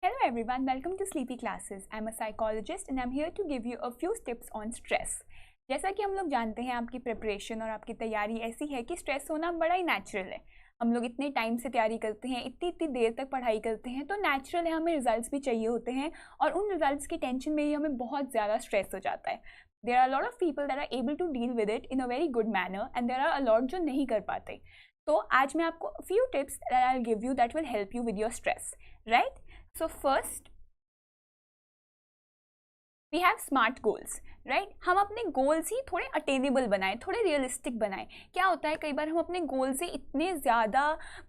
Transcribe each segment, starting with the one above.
Hello everyone, welcome to Sleepy Classes. I'm a psychologist and I'm here to give you a few tips on stress. जैसा कि हम लोग जानते हैं आपकी प्रिपरेशन और आपकी तैयारी ऐसी है कि स्ट्रेस होना बड़ा ही नेचुरल है। हम लोग इतने टाइम से तैयारी करते हैं, इतनी देर तक पढ़ाई करते हैं, तो नेचुरल है हमें रिजल्ट्स भी चाहिए होते हैं और उन रिजल्ट्स की टेंशन में ही हमें बहुत ज़्यादा स्ट्रेस हो जाता है। There are lot of people that are able to deal with it in a very good manner and there are a lot जो नहीं कर पाते। तो आज मैं आपको few tips that I will give you that will help you with your stress, right? So first, we have smart goals, right? हम अपने गोल्स ही थोड़े अटेनेबल बनाएं, थोड़े रियलिस्टिक बनाएं। क्या होता है कई बार हम अपने गोल से इतने ज़्यादा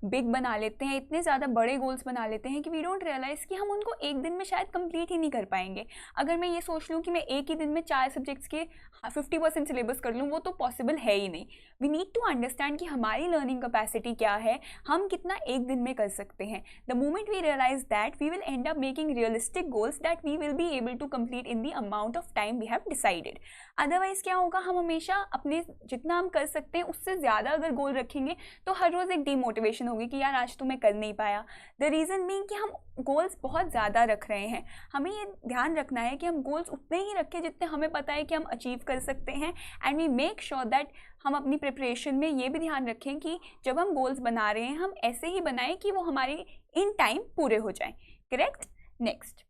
बिग बना लेते हैं, इतने ज़्यादा बड़े गोल्स बना लेते हैं कि वी डोंट रियलाइज़ कि हम उनको एक दिन में शायद कंप्लीट ही नहीं कर पाएंगे। अगर मैं ये सोच लूँ कि मैं एक ही दिन में 4 सब्जेक्ट्स के 50% सिलेबस कर लूँ, वो तो पॉसिबल है ही नहीं। वी नीड टू अंडरस्टैंड कि हमारी लर्निंग कैपेसिटी क्या है, हम कितना एक दिन में कर सकते हैं। The moment we realize that we will end up making realistic goals that we will be able to complete in the amount of time we have decided. Otherwise क्या होगा, हम हमेशा अपने जितना हम कर सकते हैं उससे ज़्यादा अगर गोल रखेंगे तो हर रोज़ एक डीमोटिवेशन होगी कि यार आज तो मैं कर नहीं पाया। द रीज़न बीइंग कि हम गोल्स बहुत ज़्यादा रख रहे हैं। हमें ये ध्यान रखना है कि हम गोल्स उतने ही रखें जितने हमें पता है कि हम अचीव कर सकते हैं and we make sure that हम अपनी प्रिपरेशन में ये भी ध्यान रखें कि जब हम गोल्स बना रहे हैं हम ऐसे ही बनाएं कि वो हमारे इन टाइम पूरे हो जाएं। Correct? Next,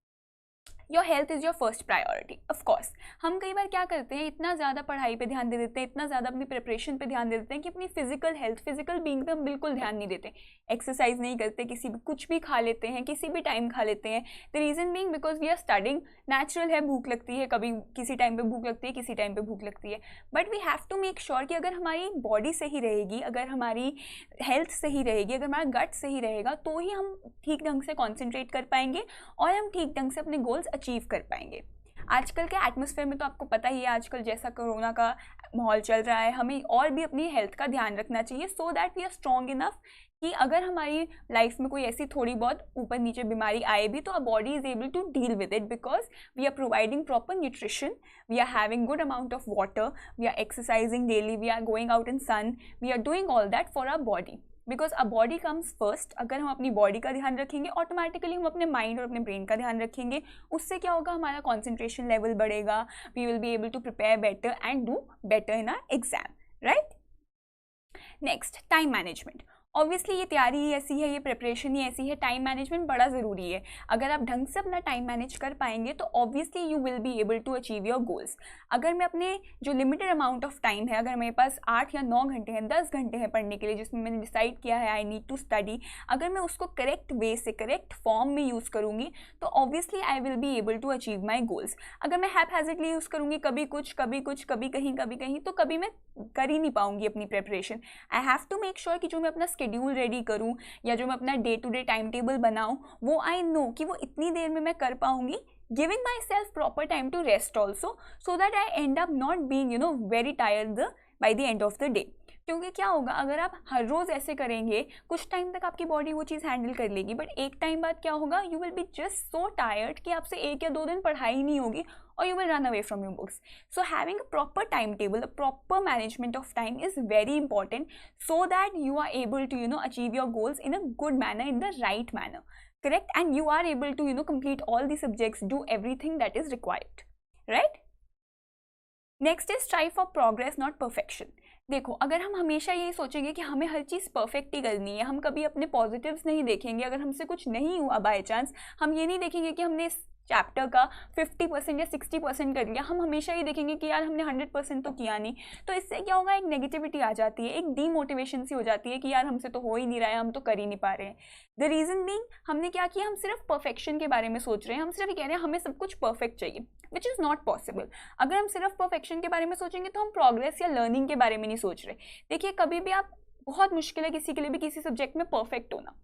your health is your first priority. Of course हम कई बार क्या करते हैं, इतना ज़्यादा पढ़ाई पे ध्यान दे देते हैं, इतना ज़्यादा अपनी प्रिपरेशन पे ध्यान दे देते हैं कि अपनी फिजिकल हेल्थ, फिजिकल बीइंग पे हम बिल्कुल ध्यान नहीं देते। एक्सरसाइज नहीं करते, कुछ भी खा लेते हैं, किसी भी टाइम खा लेते हैं। The reason being because we are studying. Natural है, भूख लगती है, कभी किसी टाइम पे भूख लगती है, किसी टाइम पे भूख लगती है, but we have to make sure कि अगर हमारी बॉडी सही रहेगी, अगर हमारी हेल्थ सही रहेगी, अगर हमारा गट सही रहेगा, तो ही हम ठीक ढंग से कॉन्सेंट्रेट कर पाएंगे और हम ठीक ढंग से अपने गोल्स अचीव कर पाएंगे। आजकल के एटमॉस्फेयर में तो आपको पता ही है, आजकल जैसा कोरोना का माहौल चल रहा है, हमें और भी अपनी हेल्थ का ध्यान रखना चाहिए so that we are strong enough कि अगर हमारी लाइफ में कोई ऐसी थोड़ी बहुत ऊपर नीचे बीमारी आए भी तो our body is able to deal with it because we are providing proper nutrition, we are having good amount of water, we are exercising daily, we are going out in sun, we are doing all that for our body because a body comes first. अगर हम अपनी body का ध्यान रखेंगे automatically हम अपने mind और अपने ब्रेन का ध्यान रखेंगे। उससे क्या होगा, हमारा कॉन्सेंट्रेशन लेवल बढ़ेगा, we will be able to prepare better and do better in our exam, right? Next, time management. Obviously ये तैयारी ही ऐसी है, ये प्रिपरेशन ही ऐसी है, टाइम मैनेजमेंट बड़ा ज़रूरी है। अगर आप ढंग से अपना टाइम मैनेज कर पाएंगे तो obviously you will be able to achieve your goals. अगर मैं अपने जो लिमिटेड अमाउंट ऑफ टाइम है, अगर मेरे पास 8 या 9 घंटे हैं, 10 घंटे हैं पढ़ने के लिए, जिसमें मैंने डिसाइड किया है आई नीड टू स्टडी, अगर मैं उसको करेक्ट वे से, करेक्ट फॉर्म में यूज़ करूँगी तो obviously I will be able to achieve my goals. अगर मैं हैपहैज़र्डली यूज़ करूँगी, कभी कुछ कभी कहीं, तो कभी मैं कर ही नहीं पाऊँगी अपनी preparation. I have to make sure कि जो मैं अपना शेड्यूल रेडी करूं या जो मैं अपना day to day time table बनाऊं, वो आई नो कि वो इतनी देर में मैं कर पाऊंगी, giving myself proper time to rest also so that I end up not being very tired by the end of the day. क्योंकि क्या होगा, अगर आप हर रोज़ ऐसे करेंगे, कुछ टाइम तक आपकी बॉडी वो चीज़ हैंडल कर लेगी, बट एक टाइम बाद क्या होगा, you will be just so tired कि आपसे 1 या 2 दिन पढ़ाई नहीं होगी or you will run away from your books. So having a proper timetable, a proper management of time is very important so that you are able to achieve your goals in a good manner, in the right manner, correct? And you are able to complete all the subjects, do everything that is required, right? Next is strive for progress, not perfection. देखो, अगर हम हमेशा यही सोचेंगे कि हमें हर चीज़ perfect ही करनी है, हम कभी अपने पॉजिटिव्स नहीं देखेंगे, अगर हमसे कुछ नहीं हुआ बाय चांस, हम ये नहीं देखेंगे कि हमने चैप्टर का 50% या 60% कर लिया, हम हमेशा ही देखेंगे कि यार हमने 100% तो किया नहीं, तो इससे क्या होगा, एक नेगेटिविटी आ जाती है, एक डीमोटिवेशन सी हो जाती है कि यार हमसे तो हो ही नहीं रहा है, हम तो कर ही नहीं पा रहे हैं। द रीज़न बीइंग हमने क्या किया, हम सिर्फ परफेक्शन के बारे में सोच रहे हैं, हम सिर्फ कह रहे हैं हमें सब कुछ परफेक्ट चाहिए, विच इज़ नॉट पॉसिबल। अगर हम सिर्फ परफेक्शन के बारे में सोचेंगे तो हम प्रोग्रेस या लर्निंग के बारे में नहीं सोच रहे। देखिए, कभी भी आप, बहुत मुश्किल है किसी के लिए भी किसी सब्जेक्ट में परफेक्ट होना,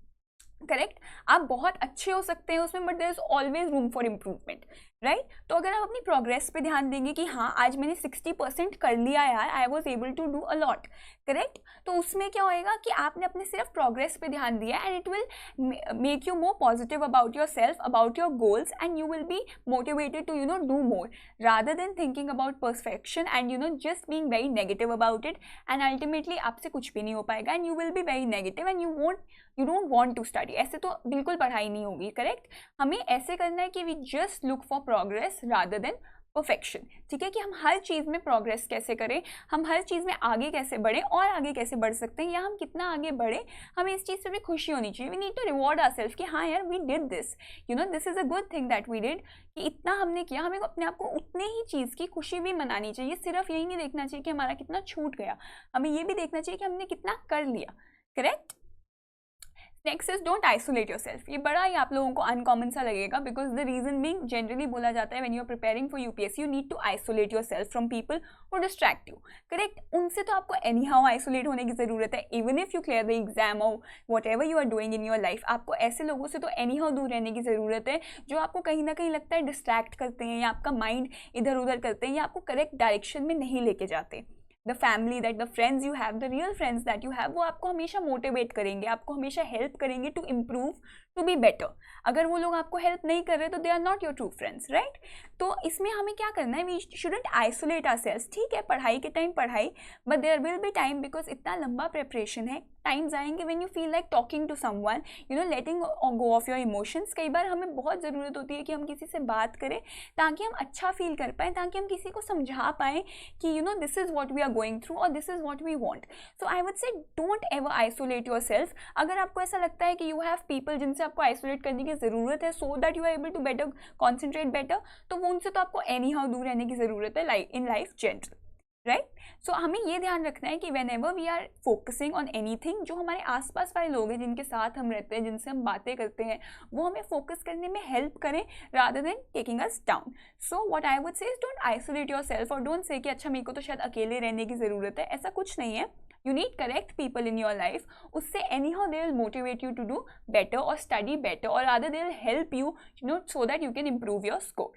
करेक्ट? आप बहुत अच्छे हो सकते हैं उसमें, but there is always room for improvement, right? तो अगर आप अपनी प्रोग्रेस पे ध्यान देंगे कि हाँ आज मैंने 60% कर लिया यार, I was able to do a lot, correct. तो उसमें क्या होएगा कि आपने अपने सिर्फ प्रोग्रेस पे ध्यान दिया and it will make you more positive about yourself, about your goals, and you will be motivated to do more rather than thinking about perfection and just being very negative about it. And ultimately आपसे कुछ भी नहीं हो पाएगा and you will be very negative and you don't want to study. ऐसे तो बिल्कुल पढ़ाई नहीं होगी, करेक्ट। हमें ऐसे करना है कि we just look for progress rather than perfection, ठीक है, कि हम हर चीज़ में प्रोग्रेस कैसे करें, हम हर चीज़ में आगे कैसे बढ़ें और आगे कैसे बढ़ सकते हैं, या हम कितना आगे बढ़े, हमें इस चीज़ से भी खुशी होनी चाहिए। We need to reward ourself कि हाँ यार we did this, this is a good thing that we did, कि इतना हमने किया। हमें अपने आप को उतने ही चीज़ की खुशी भी मनानी चाहिए। सिर्फ यही नहीं देखना चाहिए कि हमारा कितना छूट गया, हमें ये भी देखना चाहिए कि हमने कितना कर लिया, correct. Next is don't isolate yourself. ये बड़ा ही आप लोगों को अनकॉमन सा लगेगा, because the reason being generally बोला जाता है when you are preparing for UPSC you need to isolate yourself from people who distract you, correct. उनसे तो आपको एनी हाउ आइसोलेट होने की जरूरत है। Even if you clear the exam और whatever you are doing in your life, आपको ऐसे लोगों से तो एनी हाउ दूर रहने की जरूरत है जो आपको कहीं ना कहीं लगता है डिस्ट्रैक्ट करते हैं, या आपका माइंड इधर उधर करते हैं, या आपको करेक्ट डायरेक्शन में नहीं लेके जाते। The family that the friends you have, the real friends that you have, वो आपको हमेशा मोटिवेट करेंगे, आपको हमेशा हेल्प करेंगे to improve, to be better. अगर वो लोग आपको हेल्प नहीं कर रहे तो they are not your true friends, right. तो इसमें हमें क्या करना है, वी शुडंट आइसोलेट आवरसेल्व्स। ठीक है, पढ़ाई के टाइम पढ़ाई, but there will be time, because इतना लंबा प्रिपरेशन है, टाइम्स आएंगे when you feel like talking to someone, letting go of your emotions. कई बार हमें बहुत ज़रूरत होती है कि हम किसी से बात करें ताकि हम अच्छा फील कर पाएँ, ताकि हम किसी को समझा पाएँ कि this is what we are going through और this is what we want. So I would say don't ever isolate yourself. अगर आपको ऐसा लगता है कि यू हैव पीपल जिनसे आपको आइसोलेट करने की ज़रूरत है so that you are able to better concentrate better, तो वो उनसे तो आपको एनी हाउ दूर रहने की ज़रूरत है in life general, right. So हमें ये ध्यान रखना है कि whenever we are focusing on anything, जो हमारे आसपास वाले लोग हैं जिनके साथ हम रहते हैं, जिनसे हम बातें करते हैं, वो हमें फोकस करने में हेल्प करें rather than taking us down. So what I would से is don't isolate your self, और डोंट से कि अच्छा मेरे को तो शायद अकेले रहने की ज़रूरत है। ऐसा कुछ नहीं है। You need correct people in your life. उससे anyhow they will motivate you to do better or study better, or rather they will help you, so that you can improve your score.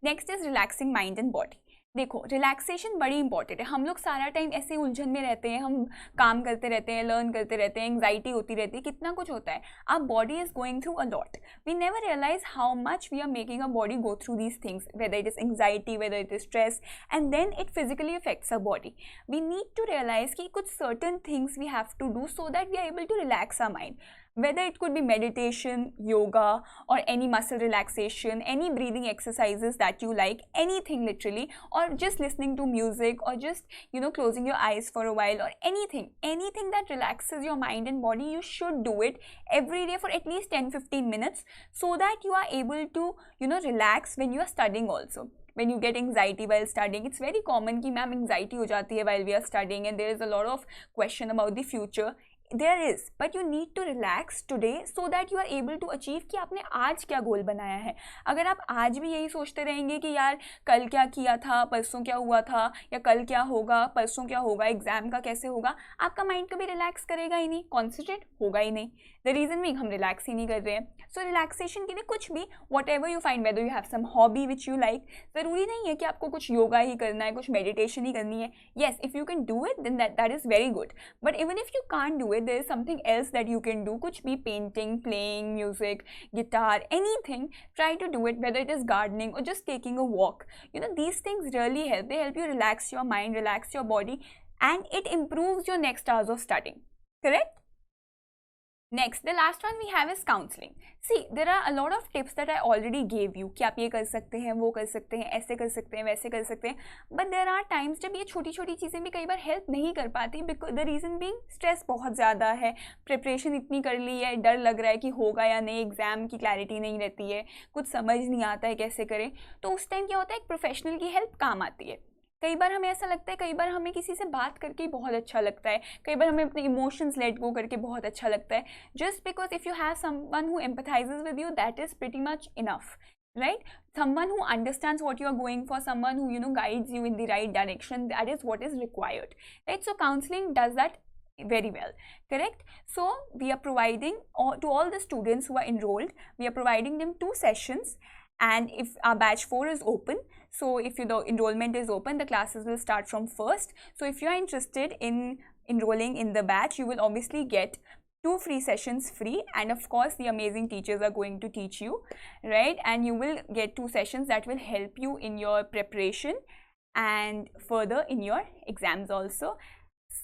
Next is relaxing mind and body. देखो, relaxation बड़ी important है। हम लोग सारा time ऐसे उलझन में रहते हैं, हम काम करते रहते हैं, लर्न करते रहते हैं, एंग्जाइटी होती रहती है, कितना कुछ होता है। Our body is going through a lot, we never realize how much we are making a body go through these things, whether it is anxiety, whether it is stress, and then it physically affects our body. We need to realize कि कुछ certain things we have to do so that we are able to relax our mind, whether it could be meditation, yoga, or any muscle relaxation, any breathing exercises that you like, anything literally, or just listening to music, or just closing your eyes for a while, or anything that relaxes your mind and body. You should do it every day for at least 10-15 minutes so that you are able to relax when you are studying also. When you get anxiety while studying, it's very common कि ma'am anxiety हो जाती है while we are studying and there is a lot of question about the future. There is, but you need to relax today so that you are able to achieve कि आपने आज क्या गोल बनाया है। अगर आप आज भी यही सोचते रहेंगे कि यार कल क्या किया था, परसों क्या हुआ था, या कल क्या होगा, परसों क्या होगा, एग्जाम का कैसे होगा, आपका माइंड कभी रिलैक्स करेगा ही नहीं, कॉन्सेंट्रेट होगा ही नहीं। द रीज़न बीइंग हम रिलैक्स ही नहीं कर रहे हैं। सो रिलैक्सेशन के लिए कुछ भी, whatever you find, whether you have some hobby which you like, ज़रूरी नहीं है कि आपको कुछ योगा ही करना है, कुछ मेडिटेशन ही करनी है। Yes, if you can do it then that is very good, but even if you can't do it, there is something else that you can do. कुछ भी, painting, playing music, guitar, anything, try to do it, whether it is gardening or just taking a walk. These things really help. They help you relax your mind, relax your body, and it improves your next hours of studying. Correct? Next, the last one we have is counseling. See, there are a lot of tips that I already gave you कि आप ये कर सकते हैं, वो कर सकते हैं, ऐसे कर सकते हैं, वैसे कर सकते हैं, but there are times जब ये छोटी छोटी चीज़ें भी कई बार हेल्प नहीं कर पाती, because the reason being stress बहुत ज़्यादा है, प्रिपरेशन इतनी कर ली है, डर लग रहा है कि होगा या नहीं, एग्जाम की क्लैरिटी नहीं रहती है, कुछ समझ नहीं आता है कैसे करें। तो उस टाइम क्या होता है, एक प्रोफेशनल की हेल्प काम आती है। कई बार हमें ऐसा लगता है, कई बार हमें किसी से बात करके बहुत अच्छा लगता है, कई बार हमें अपने इमोशंस लेट गो करके बहुत अच्छा लगता है, just because if you have someone who empathises with you, that is pretty much enough, right? Someone who understands what you are going for, someone who guides you in the right direction, that is what is required, right? So counseling does that very well, correct? So we are providing to all the students who are enrolled, we are providing them 2 sessions, and if our batch 4 is open, so if the enrollment is open, the classes will start from 1st. So if you are interested in enrolling in the batch, you will obviously get 2 free sessions free, and of course the amazing teachers are going to teach you, right? And you will get 2 sessions that will help you in your preparation and further in your exams also.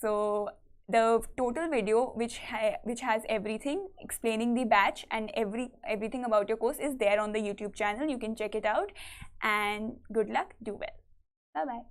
So the total video which has everything explaining the batch and everything about your course is there on the YouTube channel. You can check it out, and good luck, do well. Bye bye.